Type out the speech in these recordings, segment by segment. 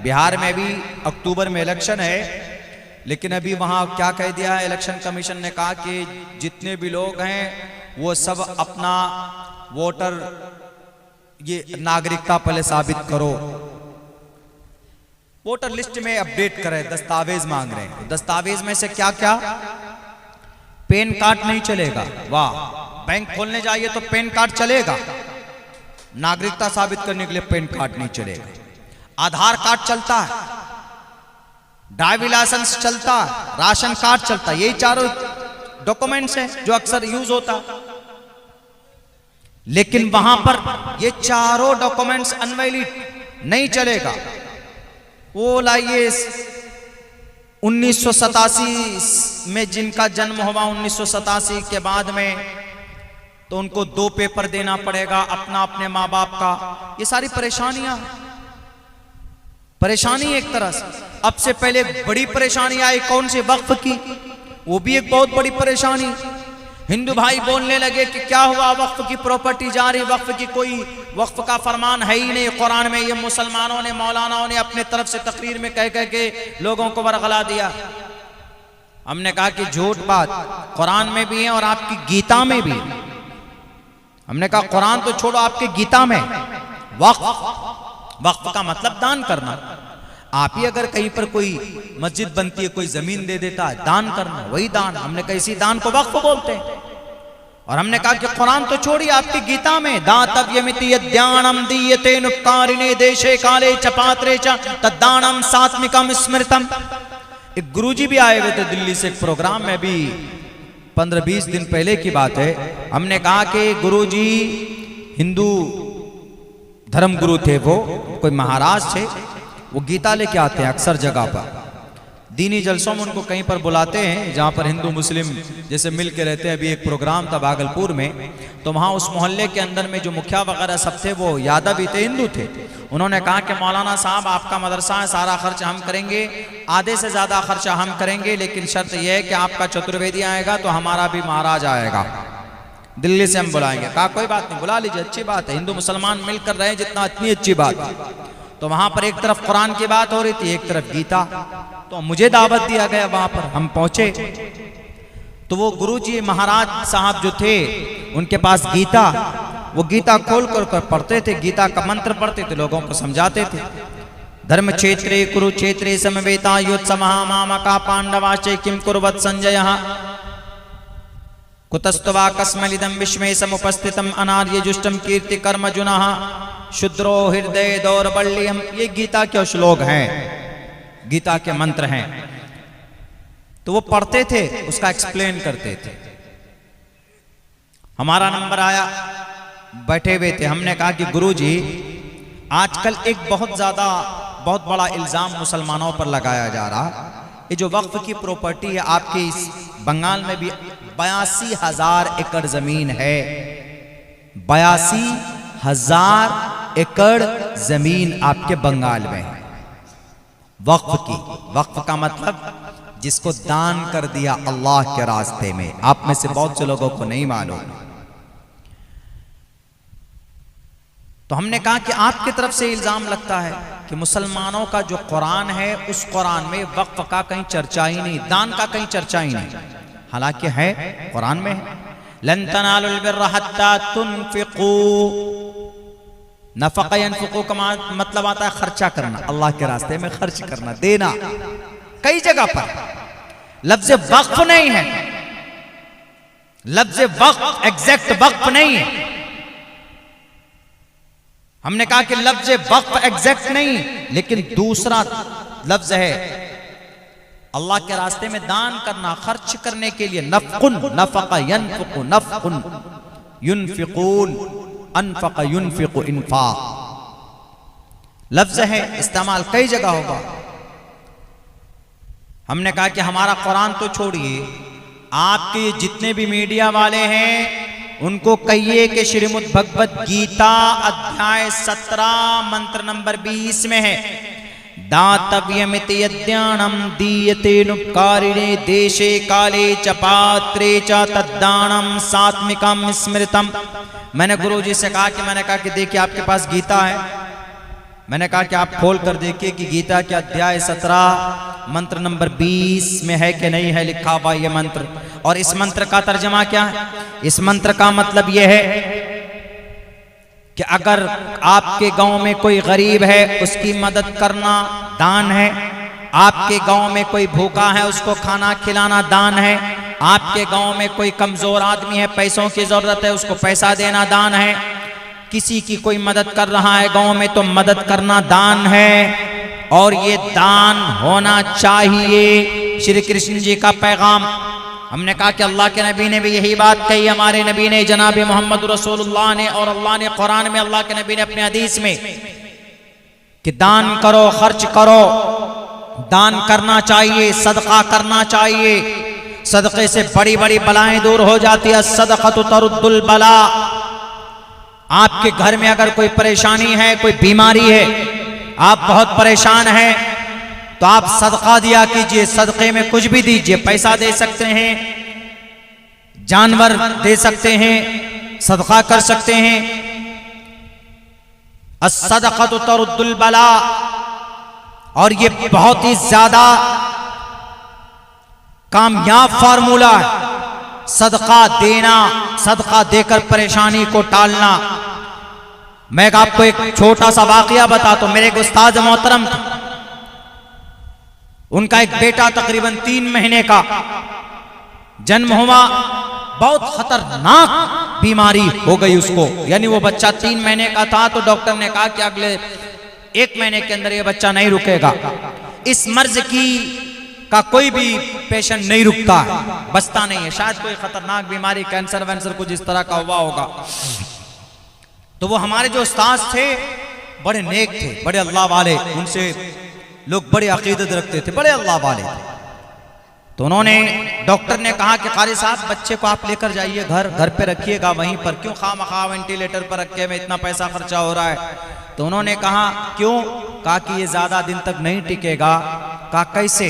बिहार में भी अक्टूबर में इलेक्शन है, लेकिन अभी वहां क्या कह दिया है इलेक्शन कमीशन ने, कहा कि जितने भी लोग हैं वो सब अपना वोटर ये नागरिकता पहले साबित करो, वोटर लिस्ट में अपडेट करें, दस्तावेज मांग रहे हैं। दस्तावेज में से क्या क्या? पैन कार्ड नहीं चलेगा, वाह, बैंक खोलने जाइए तो पैन कार्ड चलेगा, नागरिकता साबित करने के लिए पैन कार्ड नहीं चलेगा। आधार कार्ड चलता है, ड्राइविंग लाइसेंस चलता है, राशन कार्ड चलता है, यही चारों डॉक्यूमेंट्स हैं जो अक्सर यूज होता है। लेकिन वहां पर ये चारों डॉक्यूमेंट्स अनवैलिड नहीं चलेगा। वो लाइए 1987 में जिनका जन्म हुआ 1987 के बाद में, तो उनको 2 पेपर देना पड़ेगा अपना अपने माँ बाप का। ये सारी परेशानी एक तरह से। अब से पहले बड़ी परेशानी आई कौन सी? वक्फ की, वो भी एक बहुत बड़ी परेशानी। हिंदू भाई बोलने लगे कि क्या हुआ, वक्फ की प्रॉपर्टी जा रही, वक्फ की कोई वक्फ का फरमान है ही नहीं कुरान में। ये मुसलमानों ने, मौलानाओं ने अपने तरफ से तकरीर में कह कह के लोगों को बरगला दिया। हमने कहा कि झूठ बात, कुरान में भी है और आपकी गीता में भी है। हमने कहा कुरान तो छोड़ो, आपके गीता में वक्फ का मतलब दान करना। आप ही अगर कहीं पर कोई मस्जिद बनती है, कोई जमीन दे देता है, दान करना, वही दान। हमने कहा इसी दान को वक्फ बोलते हैं। और हमने कहा कि कुरान तो छोड़िए, आपकी गीता में दातव्यमिति यद्यानम दीयते नुक्कारिणे देशे काले च पात्रे च तद्दानम सात्मिकम स्मृतम। एक गुरुजी भी आए हुए थे दिल्ली से, एक प्रोग्राम में भी 15-20 दिन पहले की बात है। हमने कहा कि गुरुजी हिंदू धर्म गुरु थे, वो कोई महाराज थे, वो गीता लेके आते हैं अक्सर जगह पर। दीनी जलसों में उनको कहीं पर बुलाते हैं जहाँ पर हिंदू मुस्लिम जैसे मिल के रहते हैं। अभी एक प्रोग्राम था भागलपुर में, तो वहाँ उस मोहल्ले के अंदर में जो मुखिया वगैरह सब थे वो यादव ही थे, हिंदू थे। उन्होंने कहा कि मौलाना साहब आपका मदरसा है, सारा खर्चा हम करेंगे, आधे से ज़्यादा खर्चा हम करेंगे, लेकिन शर्त यह है कि आपका चतुर्वेदी आएगा तो हमारा भी महाराज आएगा, दिल्ली से हम बुलाएंगे। कहा कोई बात नहीं, बुला लीजिए, अच्छी बात है, हिंदू मुसलमान मिलकर रहे जितना इतनी अच्छी बात है। तो वहां पर एक तरफ कुरान की बात हो रही थी, एक तरफ गीता। तो मुझे दावत दिया गया, वहां पर हम पहुंचे तो वो गुरुजी महाराज साहब जो थे उनके पास गीता, वो गीता खोल कर पढ़ते थे, गीता का मंत्र पढ़ते थे, लोगों को समझाते थे। धर्म क्षेत्रे कुरुक्षेत्रे समवेता योत्समः मामका पांडवाश्च किम कुर्वत् संजयः कुतस्तवा कस्मलिदं विस्मये समुपस्थितम् अनार्य जुष्टम कीर्ति कर्मजुनः शुद्रो हृदय दौर्बल्यम। ये गीता के श्लोक हैं, गीता के मंत्र हैं। तो वो पढ़ते थे, उसका एक्सप्लेन करते थे। हमारा नंबर आया, बैठे हुए थे। हमने कहा कि गुरुजी आजकल एक बहुत बड़ा इल्जाम मुसलमानों पर लगाया जा रहा, ये जो वक्फ की प्रॉपर्टी है आपके इस बंगाल में भी 82,000 एकड़ जमीन है, 82,000 एकड़ जमीन आपके बंगाल में है वक्फ की। वक्फ का मतलब जिसको दान कर दिया अल्लाह के रास्ते में। आप में से बहुत से लोगों को नहीं मालूम। तो हमने कहा कि आपकी तरफ से इल्जाम लगता है कि मुसलमानों का जो कुरान है उस कुरान में वक्फ का कहीं चर्चा ही नहीं, दान का कहीं चर्चा ही नहीं। हालांकि है, कुरान में है, लन तनालुल बिर्रा हत्ता तुनफिकू। नफका यनफिकू का मतलब आता है खर्चा करना, अल्लाह के रास्ते में खर्च करना, देना। कई जगह पर लफ्ज वक्फ नहीं है, लफ्ज वक्फ एग्जैक्ट वक्फ नहीं है। हमने कहा कि लफ्ज वक्फ एग्जैक्ट नहीं, लेकिन दूसरा लफ्ज है अल्लाह के रास्ते में दान करना, खर्च करने के लिए। नफकुन, नफका यनफिकु, नफकुन युनफिकून, अनफक युनफिकु इन्फाक लफ्ज है, इस्तेमाल कई जगह होगा। हमने कहा कि हमारा कुरान तो छोड़िए, आपके जितने भी मीडिया वाले हैं उनको कहिए कि श्रीमद् भगवत गीता अध्याय 17 मंत्र नंबर 20 में है, दातव्यमिति यद्यानम दीयते नुक्कारिणे देशे काले च पात्रे च तद्दानम सात्मिकम स्मृतम। मैंने गुरुजी से कहा कि देखिए आपके पास गीता है, मैंने कहा कि आप खोल कर देखिए कि गीता के अध्याय 17 मंत्र नंबर 20 में है कि नहीं है लिखा हुआ ये मंत्र। और इस मंत्र का तर्जमा क्या है? इस मंत्र का मतलब यह है कि अगर आपके गांव में कोई गरीब है उसकी मदद करना दान है, आपके गांव में कोई भूखा है उसको खाना खिलाना दान है, आपके गांव में कोई कमजोर आदमी है पैसों की जरूरत है उसको पैसा देना दान है, किसी की कोई मदद कर रहा है गांव में तो मदद करना दान है। और ये दान होना चाहिए। श्री कृष्ण जी का पैगाम, हमने कहा कि अल्लाह के नबी ने भी यही बात कही, हमारे नबी ने जनाब मोहम्मद रसूलुल्लाह ने, और अल्लाह ने कुरान में, अल्लाह के नबी ने अपने हदीस में कि दान करो, खर्च करो, दान करना चाहिए, सदका करना चाहिए। सदक़े से बड़ी बड़ी बलाएं दूर हो जाती है। सदक़तु तरुद्दुल बला। आपके घर में अगर कोई परेशानी है, कोई बीमारी है, आप बहुत परेशान हैं, तो आप सदका दिया कीजिए। सदक़े में कुछ भी दीजिए, पैसा दे सकते हैं, जानवर दे सकते हैं, सदका कर सकते हैं। अस्सदक़तु तरुद्दुल बला। और ये बहुत ही ज्यादा कामयाब फार्मूला है, सदका देना, सदका देकर परेशानी को टालना। मैं आपको एक छोटा सा वाकया बताता हूं। मेरे एक उस्ताद मोहतरम थे, उनका एक बेटा तकरीबन 3 महीने का जन्म हुआ, बहुत खतरनाक बीमारी हो गई उसको। यानी वो बच्चा 3 महीने का था तो डॉक्टर ने कहा कि अगले 1 महीने के अंदर ये बच्चा नहीं रुकेगा। इस मर्ज का कोई भी पेशेंट नहीं रुकता है, बचता नहीं है। शायद कोई खतरनाक बीमारी, कैंसर वैंसर कुछ इस तरह का हुआ होगा। तो वो हमारे जो उस्ताद थे बड़े नेक थे, बड़े अल्लाह वाले, उनसे लोग बड़े अकीदत रखते थे, बड़े अल्लाह वाले थे। तो उन्होंने, डॉक्टर ने कहा कि कारी साहब बच्चे को आप लेकर जाइए घर पे रखिएगा वहीं पर, क्यों खामखा वेंटिलेटर पर रखे में इतना पैसा खर्चा हो रहा है। तो उन्होंने कहा क्यों? कहा कि ये ज्यादा दिन तक नहीं टिकेगा। कहा कैसे?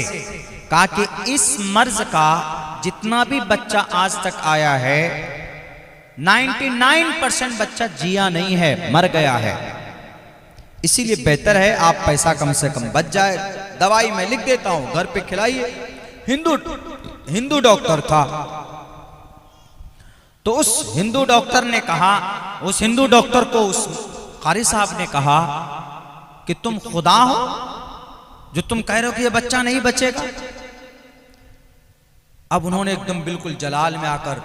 कहा कि इस मर्ज का जितना भी बच्चा आज तक आया है 99% बच्चा जिया नहीं है, मर गया है। इसीलिए बेहतर है आप पैसा कम से कम बच जाए, दवाई मैं लिख देता हूं, घर पे खिलाइए। हिंदू डॉक्टर था। तो उस हिंदू डॉक्टर ने कहा, उस हिंदू डॉक्टर को उस कारी साहब ने कहा कि तुम खुदा हो जो तुम कह रहे हो कि ये बच्चा नहीं बचेगा। अब उन्होंने एकदम बिल्कुल जलाल में आकर,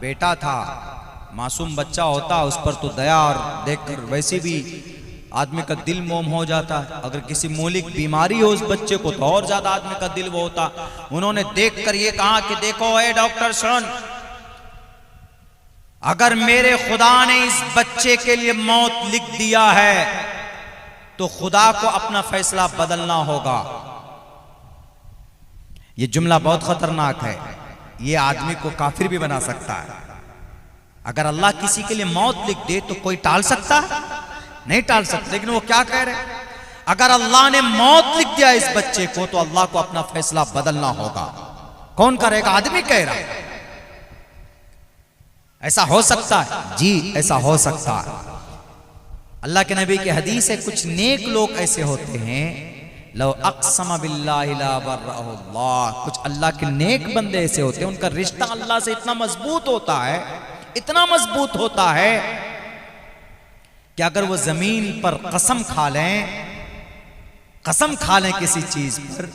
बेटा था, मासूम बच्चा होता, उस पर तो दया और देखकर वैसे भी आदमी का दिल मोम हो जाता है। अगर किसी मौलिक बीमारी हो उस बच्चे को तो और ज्यादा आदमी का दिल वो होता। उन्होंने देखकर ये कहा कि देखो ए डॉक्टर सुन, अगर मेरे खुदा ने इस बच्चे के लिए मौत लिख दिया है तो खुदा को अपना फैसला बदलना होगा। ये जुमला बहुत खतरनाक है, ये आदमी को काफिर भी बना सकता है। अगर अल्लाह किसी के लिए मौत लिख दे तो कोई टाल सकता है? नहीं टाल सकता। लेकिन वो क्या कह रहे हैं? अगर अल्लाह ने मौत लिख दिया इस बच्चे को तो अल्लाह को अपना फैसला बदलना होगा। कौन करेगा? आदमी कह रहा है। ऐसा हो सकता है? जी ऐसा हो सकता है। अल्लाह के नबी की हदीस है, कुछ नेक लोग ऐसे होते हैं, लो अक़सम बिल्लाहि ला बर्रहुल्लाह, कुछ अल्लाह के नेक बंदे ऐसे होते हैं, उनका रिश्ता अल्लाह से इतना मजबूत होता है, इतना मजबूत होता है कि अगर वो जमीन पर कसम खा लें किसी चीज पर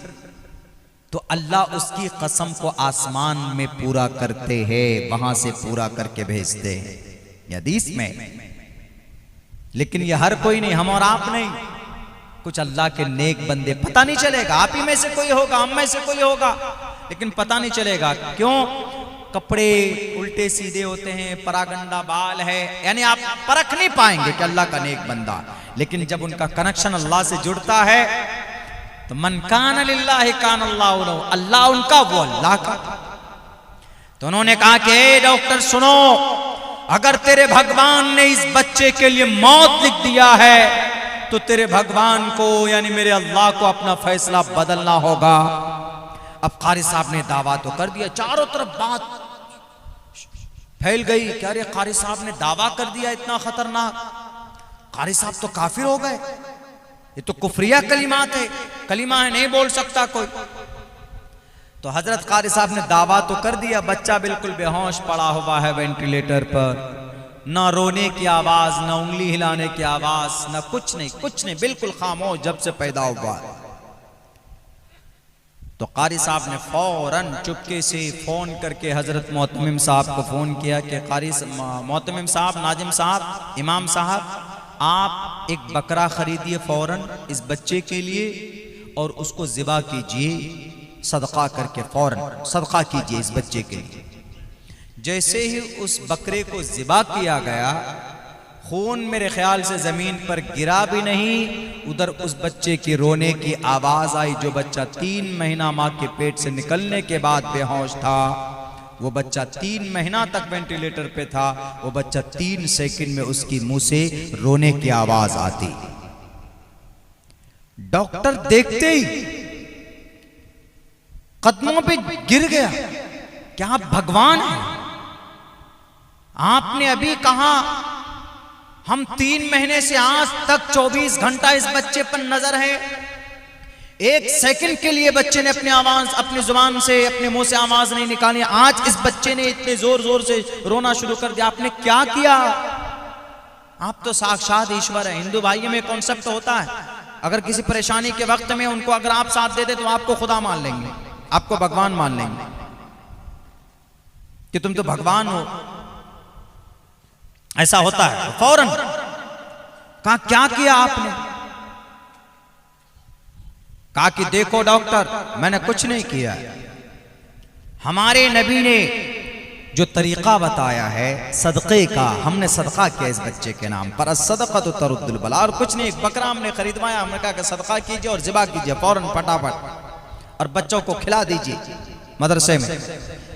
तो अल्लाह उसकी कसम को आसमान में पूरा करते हैं, वहां से पूरा करके भेजते हैं। ये हदीस में। लेकिन ये हर कोई नहीं, हम और आप नहीं, कुछ अल्लाह के नेक बंदे। पता नहीं चलेगा, आप ही में से कोई होगा, हम में से कोई होगा, लेकिन पता नहीं चलेगा। क्यों? कपड़े उल्टे सीधे होते हैं, परागंडा बाल है, यानी आप परख नहीं पाएंगे कि अल्लाह का नेक बंदा। लेकिन जब उनका कनेक्शन अल्लाह से जुड़ता है तो मन कान लिल्लाहि कान अल्लाहु लहु, अल्लाह उनका वो अल्लाह का। तो उन्होंने कहा कि ए डॉक्टर सुनो, अगर तेरे भगवान ने इस बच्चे के लिए मौत लिख दिया है तो तेरे भगवान को यानी मेरे अल्लाह को अपना फैसला बदलना होगा। अब कारी साहब ने दावा तो कर दिया, चारों तरफ बात फैल गई। क्या रे कारी साहब ने दावा कर दिया इतना खतरनाक, कारी साहब तो काफिर हो गए। ये तो कुफरिया कलिमात है, कलिमा है, नहीं बोल सकता कोई। तो हजरत कारी साहब ने दावा तो कर दिया, बच्चा बिल्कुल बेहोश पड़ा हुआ है वेंटिलेटर पर, ना रोने की आवाज, ना उंगली हिलाने की आवाज, ना कुछ नहीं, कुछ नहीं, बिल्कुल खामोश जब से पैदा हुआ है। तो कारी साहब ने फौरन चुपके से फोन करके हजरत मोहतमिम साहब को फोन किया कि कारी मोहतमिम साहब, नाजिम साहब, इमाम साहब, आप एक बकरा खरीदिए फौरन इस बच्चे के लिए और उसको ज़िबा कीजिए, सदका करके फौरन सदका कीजिए इस बच्चे के लिए। जैसे ही उस बकरे को ज़िबा किया गया, खून मेरे ख्याल से जमीन पर गिरा भी नहीं, उधर उस बच्चे की रोने की आवाज आई। जो बच्चा 3 महीना माँ के पेट से निकलने के बाद बेहोश था, वो बच्चा 3 महीना तक वेंटिलेटर पे था, वो बच्चा 3 सेकंड में उसकी मुंह से रोने की आवाज आती। डॉक्टर देखते ही कदमों पे गिर गया, क्या आप भगवान हैं? आपने अभी कहा हम 3 महीने से आज तक 24 घंटा इस बच्चे पर नजर है, 1 सेकंड के लिए बच्चे ने अपनी आवाज, अपनी जुबान से, अपने मुंह से आवाज नहीं निकाली, आज इस बच्चे ने इतने जोर जोर से रोना शुरू कर दिया। आपने क्या किया? आप तो साक्षात ईश्वर है। हिंदू भाइयों में कॉन्सेप्ट होता है, अगर किसी परेशानी के वक्त में उनको अगर आप साथ दे दे तो आपको खुदा मान लेंगे, आपको भगवान मान लेंगे कि तुम तो भगवान हो, ऐसा होता है। फौरन कहा क्या किया आपने? कहा कि देखो डॉक्टर, मैंने कुछ नहीं किया, हमारे नबी ने जो तरीका बताया है सदक़े का, हमने सदका किया इस बच्चे के नाम पर। सदका तो तरुद्दुल बला, और कुछ नहीं, एक बकरा हमने खरीदवाया, हमने कहा कि सदका कीजिए और ज़िबा कीजिए फौरन फटाफट, और बच्चों को खिला दीजिए मदरसे में।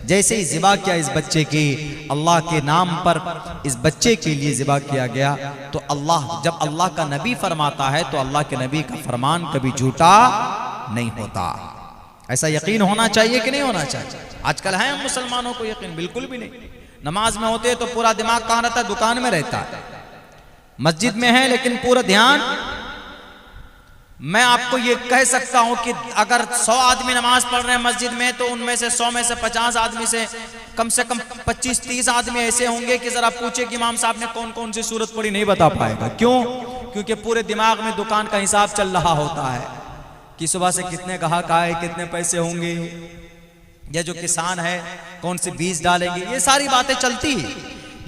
जैसे ही ज़िबा किया इस बच्चे की, अल्लाह के नाम पर इस बच्चे के लिए ज़िबा किया गया, तो अल्लाह, जब अल्लाह का नबी फरमाता है तो अल्लाह के नबी का फरमान कभी झूठा नहीं होता। ऐसा यकीन होना चाहिए कि नहीं होना चाहिए? आजकल है हम मुसलमानों को यकीन बिल्कुल भी नहीं। नमाज में होते तो पूरा दिमाग कहाँ रहता है? दुकान में रहता है। मस्जिद में है लेकिन पूरा ध्यान, मैं आपको ये कह सकता हूं कि अगर 100 आदमी नमाज पढ़ रहे हैं मस्जिद में, तो उनमें से 100 में से 50 आदमी से कम 25-30 आदमी ऐसे होंगे कि जरा पूछे कि इमाम साहब ने कौन कौन सी सूरत पढ़ी, नहीं बता पाएगा। क्यों? क्योंकि पूरे दिमाग में दुकान का हिसाब चल रहा होता है कि सुबह से कितने ग्राहक आए, कितने पैसे होंगे, या जो किसान है कौन से बीज डालेंगे, ये सारी बातें चलती है।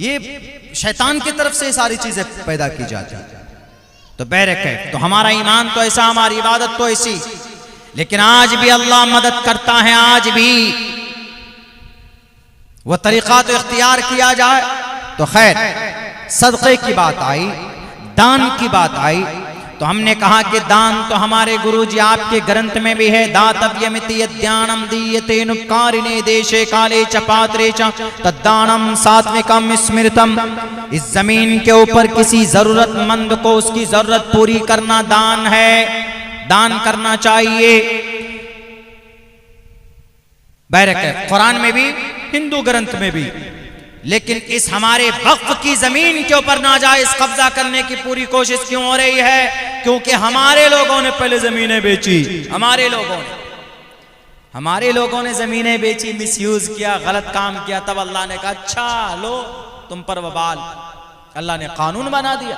ये शैतान की तरफ से सारी चीजें पैदा की जाती है। तो बैरक है, तो हमारा ईमान तो ऐसा, हमारी इबादत तो ऐसी, लेकिन आज भी अल्लाह मदद करता है। आज भी वह तरीका तो इख्तियार किया जाए। तो खैर, सदक़े की बात आई, दान की बात आई, तो हमने कहा कि दान तो हमारे गुरुजी आपके ग्रंथ में भी है, दातव्यमिति यद्यानम दीयते नुपकारिणे देशे काले च पात्रे च तद्दानम सात्विकम स्मृतम। इस जमीन के ऊपर किसी जरूरतमंद को उसकी जरूरत पूरी करना दान है, दान करना चाहिए। बैरक है, कुरान में भी, हिंदू ग्रंथ में भी। लेकिन इस हमारे वक्फ की जमीन के ऊपर नाजायज कब्जा करने की पूरी कोशिश क्यों हो रही है? क्योंकि हमारे लोगों ने पहले जमीनें बेची, हमारे लोगों ने जमीनें बेची, मिसयूज किया, गलत काम किया। तब अल्लाह ने कहा अच्छा लो तुम पर वबाल। अल्लाह ने कानून बना दिया।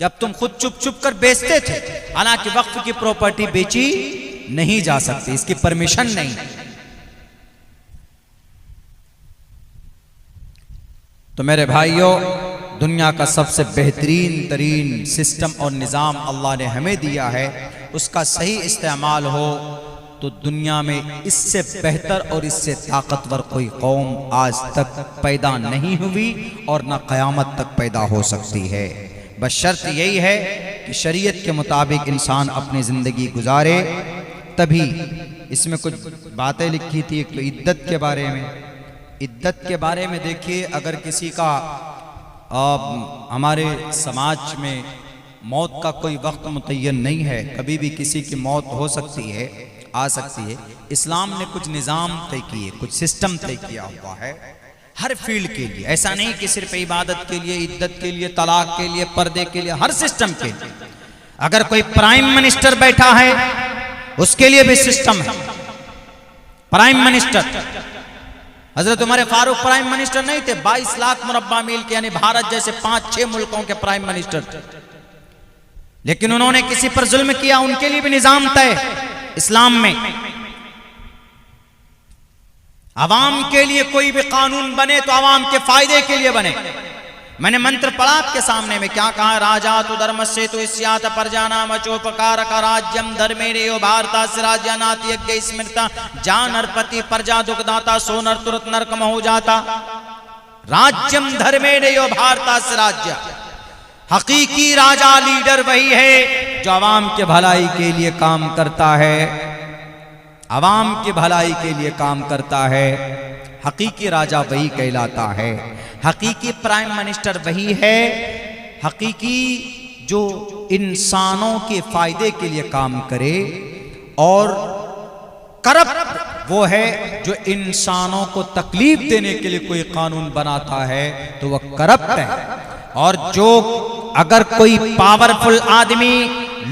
जब तुम खुद चुप चुप कर बेचते थे, हालांकि वक्फ की प्रॉपर्टी बेची नहीं जा सकती, इसकी परमिशन नहीं। तो मेरे भाइयों, दुनिया का सबसे बेहतरीन तरीन सिस्टम और निज़ाम अल्लाह ने हमें दिया है, उसका सही इस्तेमाल हो तो दुनिया में इससे बेहतर और इससे ताकतवर कोई कौम आज तक पैदा नहीं हुई और न क़यामत तक पैदा हो सकती है। बस शर्त यही है कि शरीयत के मुताबिक इंसान अपनी ज़िंदगी गुजारे, तभी। इसमें कुछ बातें लिखी थी, एक तो इद्दत के बारे में। इद्दत के बारे में देखिए, अगर किसी का हमारे समाज में मौत का कोई वक्त मुतय्यन नहीं है, कभी भी किसी की मौत हो सकती है, आ सकती है। इस्लाम ने कुछ निज़ाम तय किए, कुछ सिस्टम तय किया हुआ है हर फील्ड के लिए। ऐसा नहीं कि सिर्फ इबादत के लिए, इद्दत के लिए, तलाक के लिए, पर्दे के लिए, हर सिस्टम के लिए। अगर कोई प्राइम मिनिस्टर बैठा है उसके लिए भी सिस्टम है। प्राइम मिनिस्टर, हजरत उमर फारूक प्राइम मिनिस्टर नहीं थे, 22 लाख मुरब्बा मील के यानी भारत जैसे 5-6 मुल्कों के प्राइम मिनिस्टर थे, लेकिन उन्होंने किसी पर जुल्म किया, उनके लिए भी निजाम तय इस्लाम में। अवाम के लिए कोई भी कानून बने तो अवाम के फायदे के लिए बने। मैंने मंत्र पढ़ा आपके सामने में, क्या कहा? राजा तो धर्मस्य तो इस्यात परजाना मचोपकार का राज्यम धर्मेण भारता राज्य नाति यज्ञ स्मृता जा नरपति प्रजा दुखदाता सो नर तुरंत नरकम हो जाता। राज्यम धर्मेण भारता राज्य, हकीकी राजा लीडर वही है जो अवाम के भलाई के लिए काम करता है, अवाम की भलाई के लिए काम करता है। हकीकी राजा वही कहलाता है, हकीकी प्राइम मिनिस्टर वही है, हकीकी जो इंसानों के फायदे के लिए काम करे। और करप्ट वो है जो इंसानों को तकलीफ देने के लिए कोई कानून बनाता है तो वह करप्ट है। और जो अगर कोई पावरफुल आदमी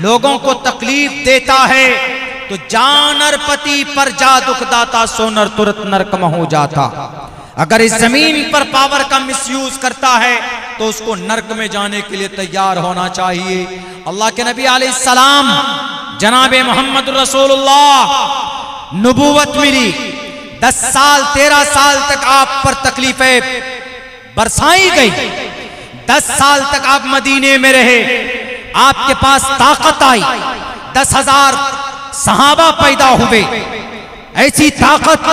लोगों को तकलीफ देता है तो जानरपति पर जा दुखदाता सोनर तुरंत नरकम हो जाता। अगर इस जमीन पर पावर का मिसयूज करता है तो उसको नरक में जाने के लिए तैयार होना चाहिए। अल्लाह के नबी अलैहिस्सलाम जनाबे मोहम्मद रसूलुल्लाह नबूवत मिली, 10 साल 13 साल तक आप पर तकलीफें बरसाई गई, 10 साल तक आप मदीने में रहे, आपके पास ताकत आई, 10,000 सहाबा पैदा हुए, ऐसी ताकत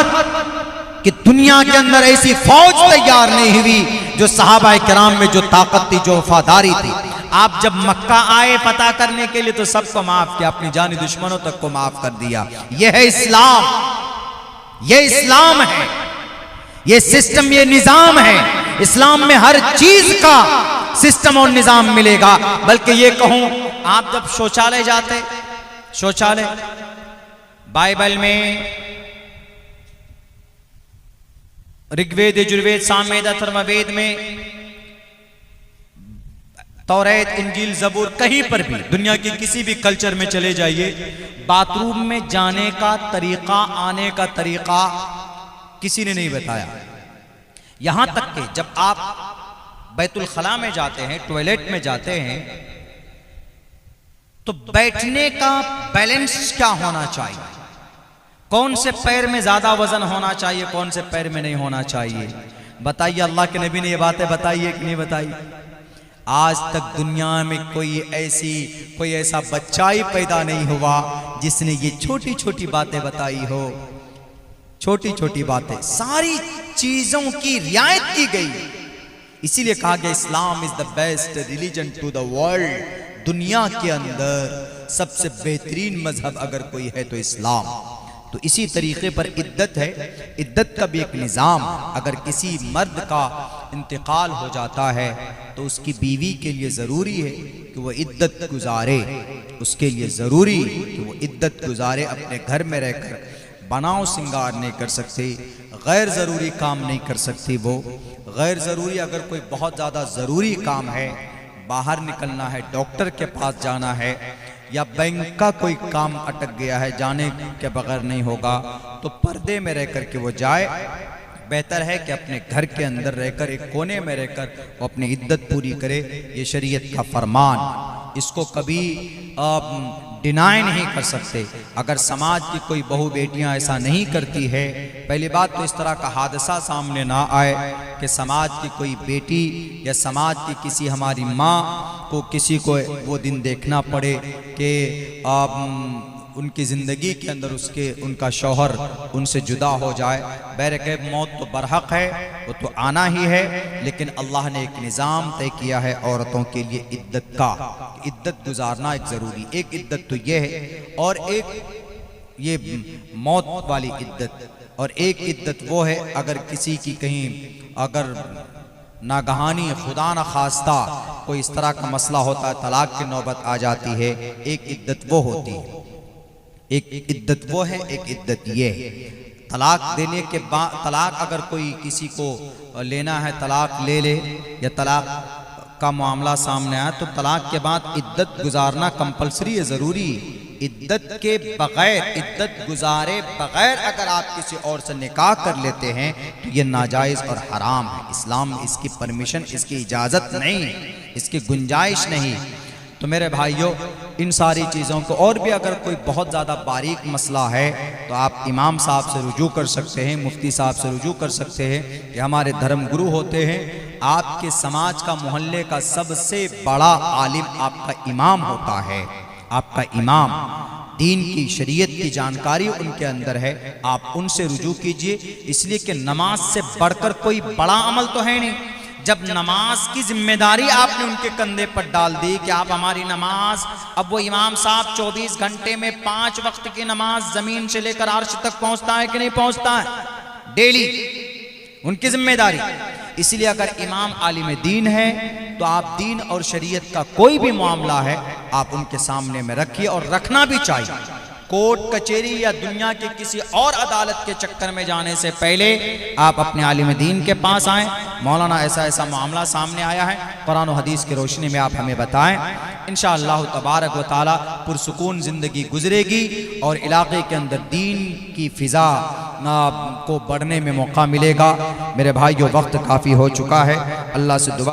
कि दुनिया के अंदर ऐसी फौज तैयार नहीं हुई जो सहाबा किराम में जो ताकत थी, जो वफादारी थी। आप जब मक्का आए फतह करने के लिए तो सबको माफ किया, अपनी जानी दुश्मनों तक को माफ कर दिया। यह है इस्लाम, यह इस्लाम है, यह सिस्टम, यह निजाम है। इस्लाम में हर चीज का सिस्टम और निजाम मिलेगा। बल्कि ये कहूं, आप जब शौचालय जाते, शौचालय बाइबल में ऋग्वेद यजुर्वेद सामवेद अथर्ववेद में तौरात इंजील जबूर कहीं पर भी दुनिया के किसी भी कल्चर में चले जाइए, बाथरूम में जाने का तरीका, आने का तरीका किसी ने नहीं बताया। यहां तक कि जब आप बैतुल खला में जाते हैं, टॉयलेट में जाते हैं, तो बैठने का बैलेंस क्या होना चाहिए, कौन से पैर में ज्यादा वजन होना चाहिए, कौन से पैर में नहीं होना चाहिए, बताइए। अल्लाह के नबी ने ये बातें बताई है कि नहीं बताई? आज तक दुनिया में कोई ऐसा बच्चा ही पैदा नहीं हुआ जिसने ये छोटी छोटी बातें बताई हो। छोटी छोटी बातें, सारी चीजों की रियायत की गई। इसीलिए कहा गया Islam is the best religion to the world. दुनिया के अंदर सबसे बेहतरीन मजहब अगर कोई है तो इस्लाम। तो इसी तरीके पर इद्दत है, इद्दत का भी एक निज़ाम। अगर किसी मर्द का इंतकाल हो जाता है तो उसकी बीवी के लिए ज़रूरी है कि वह इद्दत गुजारे, उसके लिए ज़रूरी कि वो इद्दत गुजारे, अपने घर में रहकर बनाव सिंगार नहीं कर सकती, गैर ज़रूरी काम नहीं कर सकती। वो गैर ज़रूरी, अगर कोई बहुत ज़्यादा ज़रूरी काम है, बाहर निकलना है, डॉक्टर के पास जाना है, या बैंक का कोई काम अटक गया है, जाने के बगैर नहीं होगा, तो पर्दे में रह कर के वो जाए। बेहतर है कि अपने घर के अंदर रहकर, एक कोने में रहकर वो अपनी इद्दत पूरी करे। ये शरीयत का फरमान, इसको कभी डिनाई नहीं कर सकते। अगर समाज की कोई बहू बेटियां ऐसा नहीं करती है, पहली बात तो इस तरह का हादसा सामने ना आए कि समाज की कोई बेटी या समाज की किसी हमारी माँ को किसी को वो दिन देखना पड़े कि उनकी ज़िंदगी के अंदर उनका शौहर उनसे जुदा हो जाए। बहरकैफ मौत तो बरहक है, वो तो आना ही है, लेकिन अल्लाह ने एक निज़ाम तय किया है औरतों के लिए इद्दत का। इद्दत गुजारना एक ज़रूरी, एक इद्दत तो ये है, और एक ये मौत वाली इद्दत, और एक इद्दत वो है अगर किसी की कहीं अगर नागहानी खुदा न खास्ता कोई इस तरह का मसला होता है, तलाक की नौबत आ जाती है, एक इद्दत वो होती है। एक इद्दत वो है, एक इद्दत ये है। तलाक देने के बाद, तलाक अगर कोई किसी को लेना है तलाक ले ले, या तलाक का मामला सामने आया तो तलाक के बाद इद्दत गुजारना कंपलसरी है, ज़रूरी। इद्दत के बगैर, इद्दत गुजारे बगैर अगर आप किसी और से निकाह कर लेते हैं तो ये नाजायज़ और हराम है। इस्लाम में इसकी परमिशन, इसकी इजाज़त नहीं, इसकी गुंजाइश नहीं। तो मेरे भाइयों, इन सारी चीज़ों को और भी अगर कोई बहुत ज़्यादा बारीक मसला है तो आप इमाम साहब से रुजू कर सकते हैं, मुफ्ती साहब से रुजू कर सकते हैं। ये हमारे धर्म गुरु होते हैं। आपके समाज का, मोहल्ले का सबसे बड़ा आलिम आपका इमाम होता है। आपका इमाम, दीन की, शरीयत की जानकारी उनके अंदर है, आप उनसे रुजू कीजिए। इसलिए कि नमाज से बढ़कर कोई बड़ा अमल तो है नहीं। जब नमाज की जिम्मेदारी आपने उनके कंधे पर डाल दी कि आप हमारी नमाज, अब वो इमाम साहब 24 घंटे में 5 वक्त की नमाज जमीन से लेकर अर्श तक पहुंचता है कि नहीं पहुंचता है, डेली उनकी जिम्मेदारी। इसलिए अगर इमाम आलिम दीन है तो आप दीन और शरीयत का कोई भी मामला है आप उनके सामने में रखिए, और रखना भी चाहिए। कोर्ट कचहरी या दुनिया के किसी और अदालत के चक्कर में जाने से पहले आप अपने आलिम दीन के पास आएँ, मौलाना ऐसा ऐसा मामला सामने आया है, कुरान और हदीस की रोशनी में आप हमें बताएं। इंशाअल्लाह तबारक व तआला पुरसुकून ज़िंदगी गुजरेगी और इलाके के अंदर दीन की फ़िज़ा को बढ़ने में मौका मिलेगा। मेरे भाइयों, वक्त काफ़ी हो चुका है। अल्लाह से दुआ